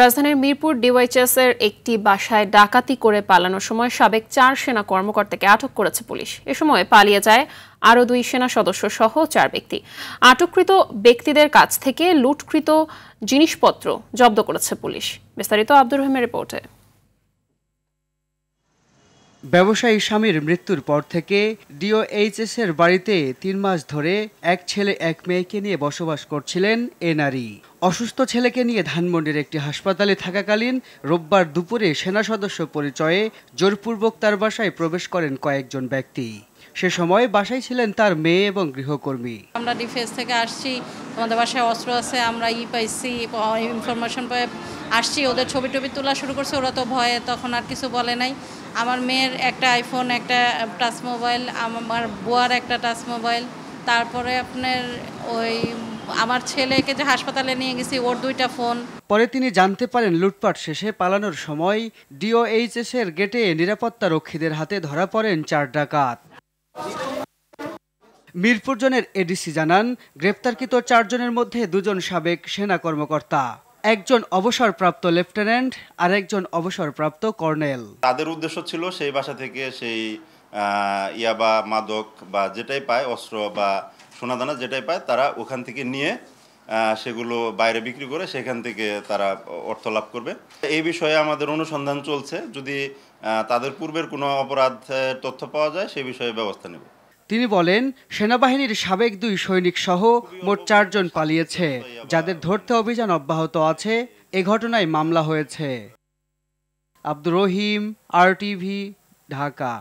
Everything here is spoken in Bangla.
রাজধানীর মিরপুর ডিওয়াইচএস এর একটি বাসায় ডাকাতি করে পালানোর সময় সাবেক 4 সেনা কর্মকর্তাকে আটক করেছে পুলিশ। এ সময় পালিয়ে যায় আরও 2 সেনা সদস্য সহ 4 ব্যক্তি। আটককৃত ব্যক্তিদের কাছ থেকে লুটকৃত জিনিসপত্র জব্দ করেছে পুলিশ। বিস্তারিত আব্দুর রহিমের রিপোর্টে। ব্যবসায়ী স্বামীর মৃত্যুর পর থেকে ডিওএইচএস এর বাড়িতে 3 মাস ধরে এক ছেলে এক মেয়েকে নিয়ে বসবাস করছিলেন এ নারী। অসুস্থ ছেলেকে নিয়ে ধানমন্ডির একটি হাসপাতালে থাকাকালীন রোববার দুপুরে সেনা সদস্য পরিচয়ে জোরপূর্বক তার বাসায় প্রবেশ করেন কয়েকজন ব্যক্তি। সে সময় বাসায় ছিলেন তার মেয়ে এবং গৃহকর্মী। আমরা ডিফেন্স থেকে আসছি, আমাদের বাসায় অস্ত্র আছে, আমরা পাইছি ইনফরমেশন পেয়ে আসছি। ওদের ছবি টবি তোলা শুরু করছে, ওরা তো ভয়ে তখন আর কিছু বলে নাই। আমার মেয়ের একটা আইফোন, একটা টাচ মোবাইল, আমার বুয়ার একটা টাচ মোবাইল, তারপরে আপনার আমার ছেলেকে যে হাসপাতালে নিয়ে গেছি ওর 2টা ফোন। পরে তিনি জানতে পারেন লুটপাট শেষে পালানোর সময় ডিওএইচএস এর গেটে নিরাপত্তা রক্ষীদের হাতে ধরা পড়েন 4 ডাকাত। মিরপুর জোনের এডিসি জানান, গ্রেপ্তারকৃত 4 জনের মধ্যে 2 জন সাবেক সেনা কর্মকর্তা, একজন অবসরপ্রাপ্ত লেফটেন্যান্ট আর একজন অবসরপ্রাপ্ত কর্নেল। তাদের উদ্দেশ্য ছিল সেই বাসা থেকে সেই ইয়াবা, মাদক বা যেটাই পায়, অস্ত্র বা সোনাদানা যেটাই পায়, তারা ওখান থেকে নিয়ে সেগুলো বাইরে বিক্রি করে সেখান থেকে তারা অর্থ লাভ করবে। এই বিষয়ে আমাদের অনুসন্ধান চলছে, যদি তাদের পূর্বের কোনো অপরাধ তথ্য পাওয়া যায় সে বিষয়ে ব্যবস্থা নেব। তিনি বলেন, সেনাবাহিনীর সাবেক 2 সৈনিক সহ মোট 4 জন পালিয়েছে, যাদের ধরতে অভিযান অব্যাহত আছে। এ ঘটনায় মামলা হয়েছে। আব্দুর রহিম, RTV, ঢাকা।